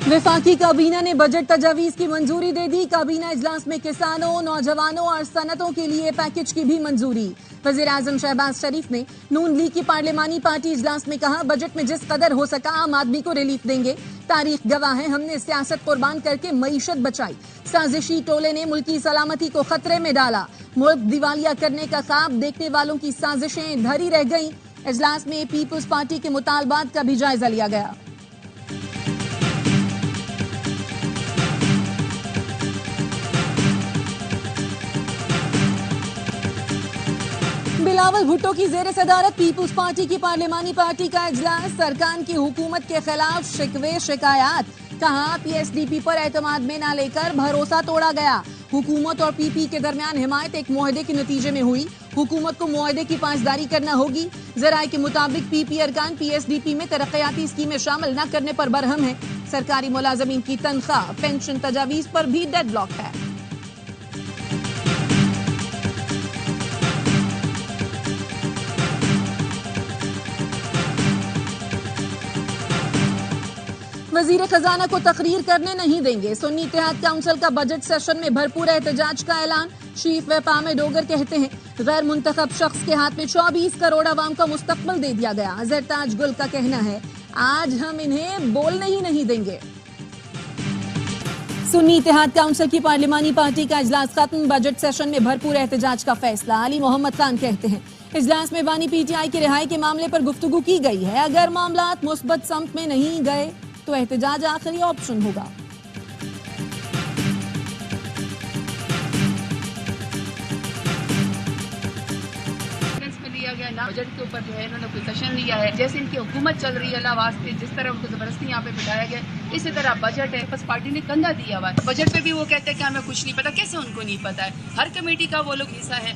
वफाकी काबीना ने बजट तजावीज की मंजूरी दे दी। काबीना इजलास में किसानों, नौजवानों और सनतों के लिए पैकेज की भी मंजूरी। वजीर आजम शहबाज शरीफ ने नून लीग की पार्लिमानी पार्टी इजलास में कहा, बजट में जिस कदर हो सका आम आदमी को रिलीफ देंगे। तारीख गवाह है, हमने सियासत कुर्बान करके मईशत बचाई। साजिशी टोले ने मुल्की सलामती को खतरे में डाला। मुल्क दिवालिया करने का ख्वाब देखने वालों की साजिशें धरी रह गईं। इजलास में पीपुल्स पार्टी के मुतालबात का भी जायजा लिया गया। बिलावल भुट्टो की जेर सदारत पीपुल्स पार्टी की पार्लिमानी पार्टी का इजलास। सरकार की हुकूमत के खिलाफ शिकवे शिकायत। कहा, पीएसडीपी पर एतमाद में न लेकर भरोसा तोड़ा गया। हुकूमत और पीपी के दरमियान हिमायत एक मुआहदे के नतीजे में हुई। हुकूमत को मुआहदे की पासदारी करना होगी। जराये के मुताबिक पीपी अरकान पीएसडीपी में तरक्याती स्कीमें शामिल न करने पर बरहम है। सरकारी मुलाजमीन की तनख्वाह, पेंशन तजावीज पर भी डेडलॉक है। वजीर खजाना को तकरीर करने नहीं देंगे। सुन्नी इत्तेहाद काउंसिल का बजट सेशन में भरपूर एहतजाज का ऐलान। चीफ व्हिप आमिर डोगर कहते हैं, गैर मुंतखब शख्स के हाथ में 24 करोड़ आवाम का मुस्तकबिल दे दिया गया। जरताज गुल का कहना है, आज हम इन्हें बोलने ही नहीं देंगे। सुन्नी इत्तेहाद काउंसिल की पार्लिमानी पार्टी का इजलास खत्म। बजट सेशन में भरपूर एहतजाज का फैसला। अली मोहम्मद खान कहते हैं, इजलास में बानी पीटीआई की रिहाई के मामले पर गुफ्तगू की गई है। अगर मामला मुस्बत समत में नहीं गए तो एहतजाज आखिरी ऑप्शन होगा। बजट के ऊपर जो है इन्होंने कोई सेशन लिया है। जैसे इनकी हुकूमत चल रही है, अल्लाह वास्ते जिस तरह उनको जबरदस्ती यहाँ पे बिठाया गया, इसी तरह बजट है बस पार्टी ने कंधा दिया हुआ है। बजट पे भी वो कहते हैं कि हमें कुछ नहीं पता। कैसे उनको नहीं पता है? हर कमेटी का वो लोग हिस्सा है।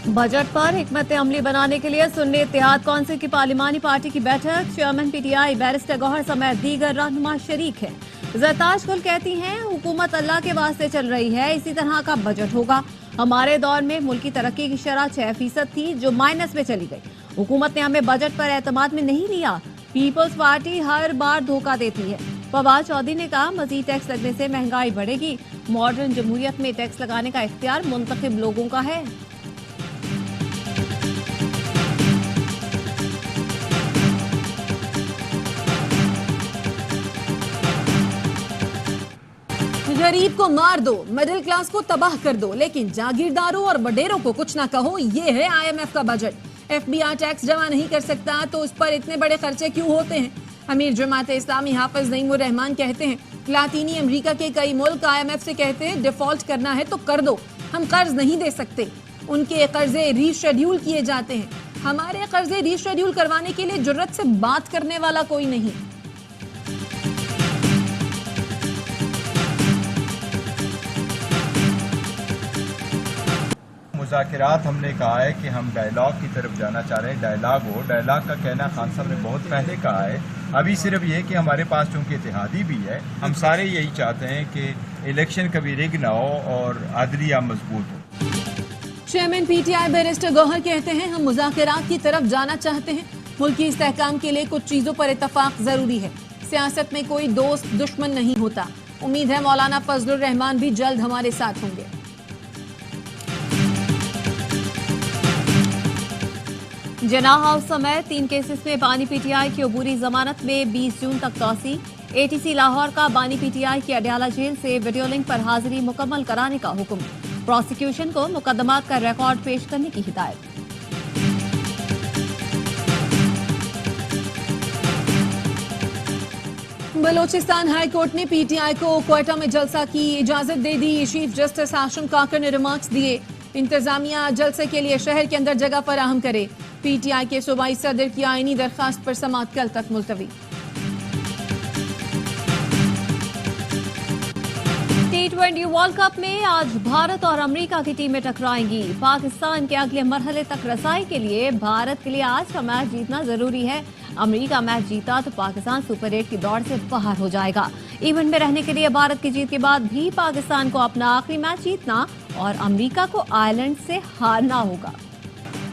बजट पर हिकमत अमली बनाने के लिए सुन्नी इत्तेहाद काउंसिल की पार्लिमानी पार्टी की बैठक। चेयरमैन पीटीआई बैरिस्टर गौहर समेत दीगर रहनुमा शरीक है। जरताज गुल कहती हैं, हुकूमत अल्लाह के वास्ते चल रही है, इसी तरह का बजट होगा। हमारे दौर में मुल्की तरक्की की शरह 6% थी जो माइनस में चली गई। हुकूमत ने हमें बजट पर एतमाद में नहीं लिया। पीपल्स पार्टी हर बार धोखा देती है। फवाद चौधरी ने कहा, मजीद टैक्स लगने से महंगाई बढ़ेगी। मॉडर्न जमहूरियत में टैक्स लगाने का इख्तियार मुंतखब लोगों का है। गरीब को मार दो, मिडिल क्लास को तबाह कर दो, लेकिन जागीरदारों और बडेरों को कुछ ना कहो। ये है आईएमएफ का बजट। एफबीआई टैक्स जमा नहीं कर सकता तो उस पर इतने बड़े खर्चे क्यों होते हैं? अमीर जमात इस्लामी हाफिज नईमुर रहमान कहते हैं, लातीनी अमेरिका के कई मुल्क आईएमएफ से कहते हैं डिफॉल्ट करना है तो कर दो, हम कर्ज नहीं दे सकते। उनके कर्जे रीशेड्यूल किए जाते हैं। हमारे कर्जे रीशेड्यूल करवाने के लिए जुर्रत से बात करने वाला कोई नहीं। मुज़ाकिरात हमने कहा है कि हम डायलॉग की तरफ जाना चाह रहे हैं। डायलॉग हो, डायलॉग का कहना खान साहब ने बहुत पहले कहा है। अभी सिर्फ ये कि हमारे पास चूँकि इत्तेहादी भी है, हम सारे यही चाहते हैं कि इलेक्शन कभी रिग ना हो और आदलिया मजबूत हो। चेयरमैन पीटीआई बैरिस्टर गौहर कहते हैं, हम मुज़ाकिरात की तरफ जाना चाहते हैं। मुल्की इस्तेहकाम के लिए कुछ चीज़ों पर इत्तफाक ज़रूरी है। सियासत में कोई दोस्त दुश्मन नहीं होता। उम्मीद है मौलाना फजलुर रहमान भी जल्द हमारे साथ होंगे। जना हाउस समेत 3 केसेस में बानी पीटीआई की अबूरी जमानत में 20 जून तक तौसी। एटीसी लाहौर का बानी पीटीआई की अडयाला जेल से वीडियो लिंक पर हाजिरी मुकम्मल कराने का हुक्म। प्रोसिक्यूशन को मुकदमात का रिकॉर्ड पेश करने की हिदायत। बलोचिस्तान हाई कोर्ट ने पीटीआई को क्वेटा में जलसा की इजाजत दे दी। चीफ जस्टिस हाशिम काकर ने रिमार्क्स दिए, इंतजामिया जलसे के लिए शहर के अंदर जगह फराहम करे। पीटीआई के सूबाई सदर की आईनी दरखास्त पर समाअत कल तक मुलतवी। T20 वर्ल्ड कप में आज भारत और अमेरिका की टीमें टकराएंगी। पाकिस्तान के अगले मरहले तक रसाई के लिए भारत के लिए आज का मैच जीतना जरूरी है। अमेरिका मैच जीता तो पाकिस्तान सुपर 8 की दौड़ से बाहर हो जाएगा। इवेंट में रहने के लिए भारत की जीत के बाद भी पाकिस्तान को अपना आखिरी मैच जीतना और अमेरिका को आयरलैंड से हारना होगा।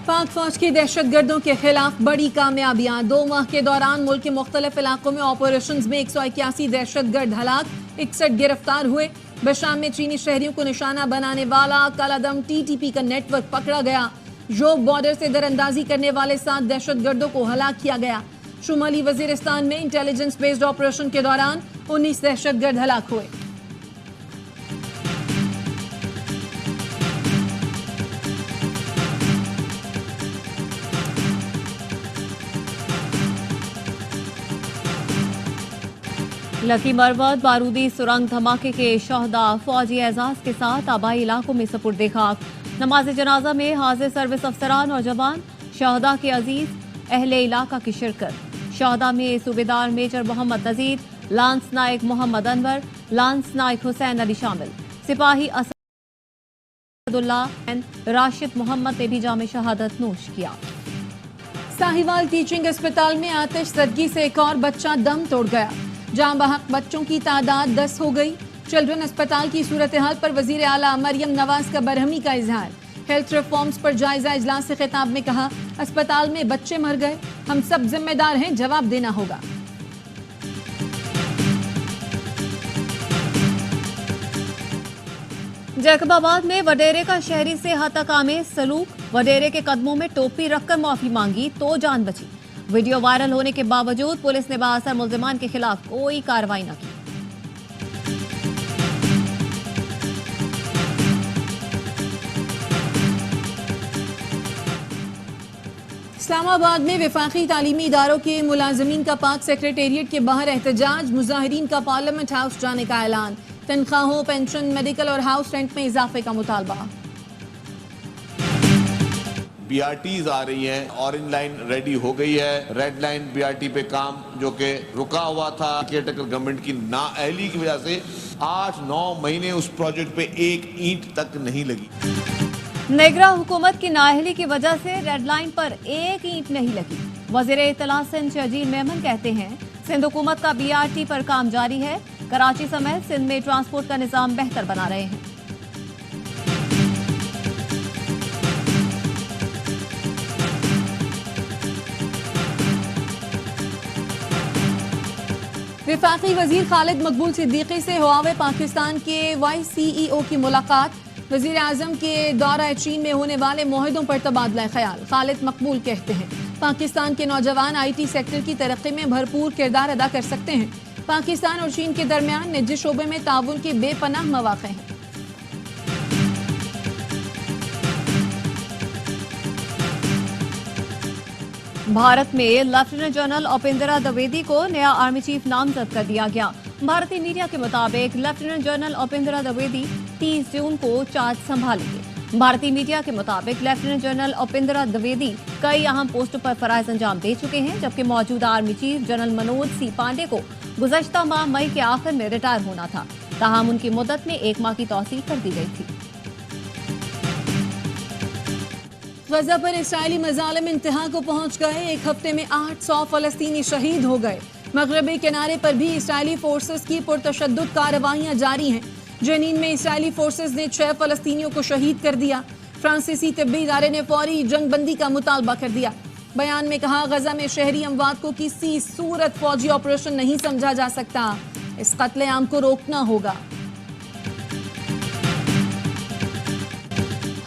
पाक फौज की दहशतगर्दों के खिलाफ बड़ी कामयाबियां। 2 माह के दौरान मुल्क के मुख्तलिफ इलाकों में ऑपरेशंस में 181 दहशतगर्द हलाक, 61 गिरफ्तार हुए। बशाम में चीनी शहरियों को निशाना बनाने वाला कालादम TTP का नेटवर्क पकड़ा गया। जोब बॉर्डर से दरअंदाजी करने वाले 7 दहशतगर्दों को हलाक किया गया। शुमाली वजीरिस्तान में इंटेलिजेंस बेस्ड ऑपरेशन के दौरान 19 दहशतगर्द हलाक हुए। लकी मरवत बारूदी सुरंग धमाके के शहदा फौजी एजाज के साथ आबाई इलाकों में सपुर्दे खाक। नमाज जनाजा में हाजिर सर्विस अफसरान और जवान, शहदा के अजीज अहले इलाका की शिरकत। शहदा में सूबेदार मेजर मोहम्मद नजीर, लांस नायक मोहम्मद अनवर, लांस नायक हुसैन अली शामिल। सिपाही असदुल्ला राशिद मोहम्मद ने भी जाम शहादत नोश किया। साहिवाल टीचिंग अस्पताल में आतिशज़दगी से एक और बच्चा दम तोड़ गया। जाम बहक बच्चों की तादाद 10 हो गई। चिल्ड्रन अस्पताल की सूरत हाल पर वजीर आला मरियम नवाज का बरहमी का इजहार। हेल्थ रिफॉर्म्स पर जायजा इजलास से खिताब में कहा, अस्पताल में बच्चे मर गए, हम सब जिम्मेदार हैं, जवाब देना होगा। जैकबाबाद में वडेरे का शहरी से हतकामे सलूक, वडेरे के कदमों में टोपी रखकर माफी मांगी तो जान बची। वीडियो वायरल होने के बावजूद पुलिस ने बाअसर मुल्जिमान के खिलाफ कोई कार्रवाई न की। इस्लामाबाद में वफाकी तालीमी इदारों के मुलाजमीन का पाक सेक्रेटेरिएट के बाहर एहतजाज, मुजाहिरीन का पार्लियामेंट हाउस जाने का ऐलान। तनख्वाहों, पेंशन, मेडिकल और हाउस रेंट में इजाफे का मुतालबा। BRTs आ रही हैं, ऑरेंज लाइन रेडी हो गई है, रेड लाइन BRT पे काम जो कि रुका हुआ था केयरटेकर गवर्नमेंट की नाअहली की वजह से 8-9 महीने उस प्रोजेक्ट पे एक ईंट तक नहीं लगी। नेगरा हुकूमत की नाअहली की वजह से रेड लाइन पर एक ईंट नहीं लगी। वजीर इत्तला सिंध शजील मेमन कहते हैं, सिंध हुकूमत का BRT पर काम जारी है। कराची समेत सिंध में ट्रांसपोर्ट का निजाम बेहतर बना रहे हैं। वफाकी वजीर खालिद मकबूल सिद्दीकी से हुआवे पाकिस्तान के वाइस CEO की मुलाकात। वजीर आजम के दौरा चीन में होने वाले मुआहदों पर तबादला ख्याल। खालिद मकबूल कहते हैं, पाकिस्तान के नौजवान IT सेक्टर की तरक्की में भरपूर किरदार अदा कर सकते हैं। पाकिस्तान और चीन के दरमियान निजी शोबे में ताउन के बेपनाह मौक़े हैं। भारत में लेफ्टिनेंट जनरल उपेंद्रा द्विवेदी को नया आर्मी चीफ नामजद कर दिया गया। भारतीय मीडिया के मुताबिक लेफ्टिनेंट जनरल उपेंद्रा द्विवेदी 30 जून को चार्ज संभालेंगे। भारतीय मीडिया के मुताबिक लेफ्टिनेंट जनरल उपेंद्रा द्विवेदी कई अहम पोस्टों पर फराइज अंजाम दे चुके हैं, जबकि मौजूदा army chief general Manoj C Pande को गुज़श्ता माह मई के आखिर में रिटायर होना था। ताहम उनकी मुद्दत में 1 माह की तौसील कर दी गई थी। गजा पर इसराइली मजालिम इंतहा को पहुंच गए। एक हफ्ते में 800 फलस्तीनी शहीद हो गए। मगरबी किनारे पर भी इसराइली फोर्सेस की पुरतशद्दुद कार्रवाइयां जारी हैं। जनीन में इसराइली फोर्सेस ने 6 फलस्तीनियों को शहीद कर दिया। फ्रांसीसी तिब्बी इदारे ने फौरी जंगबंदी का मुतालबा कर दिया। बयान में कहा, गजा में शहरी अमवात को किसी सूरत फौजी ऑपरेशन नहीं समझा जा सकता। इस कत्लेआम को रोकना होगा।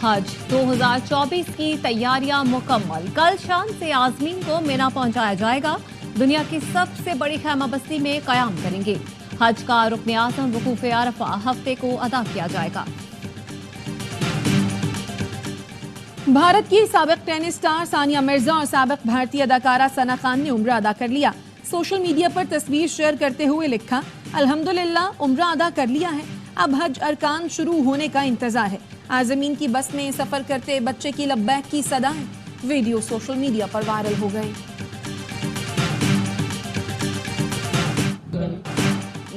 हज 2024 की तैयारियां मुकम्मल। कल शाम से आज़मीन को मिना पहुंचाया जाएगा। दुनिया की सबसे बड़ी खैमा बस्ती में कयाम करेंगे। हज का रुकन आज़म वकूफ़े अरफा हफ्ते को अदा किया जाएगा। भारत की साबिक टेनिस स्टार सानिया मिर्जा और साबिक भारतीय अदाकारा सना खान ने उम्रा अदा कर लिया। सोशल मीडिया पर तस्वीर शेयर करते हुए लिखा, अल्हम्दुलिल्लाह उम्रा अदा कर लिया है, अब हज अरकान शुरू होने का इंतजार है। आज़मीन की बस में सफर करते बच्चे की लब्बैक की सदाएं। वीडियो सोशल मीडिया पर वायरल हो गए।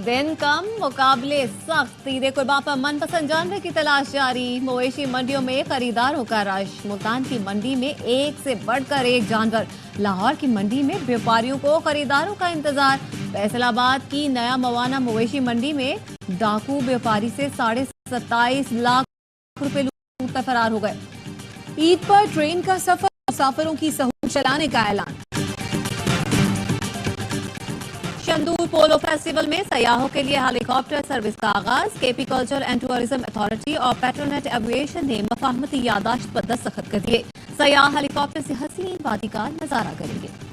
दिन कम मुकाबले सख्त। ईद कुर्बान पर मनपसंद जानवर की तलाश जारी। मवेशी मंडियों में खरीदारों का रश। मुल्तान की मंडी में एक से बढ़कर एक जानवर। लाहौर की मंडी में व्यापारियों को खरीदारों का इंतजार। फैसलाबाद की नया मवाना मवेशी मंडी में डाकू व्यापारी से 27.5 लाख रुपए लूट कर फरार हो गए। ईद पर ट्रेन का सफर, मुसाफिरों की सहूलत चलाने का ऐलान। शंदूर पोलो फेस्टिवल में सयाहों के लिए हेलीकॉप्टर सर्विस का आगाज। KP culture and tourism authority और पेट्रोनेट एविएशन ने मफाहमती यादाश्त पर दस्तखत कर दिए। सयाह हेलीकॉप्टर से हसीन वादी का नजारा करेंगे।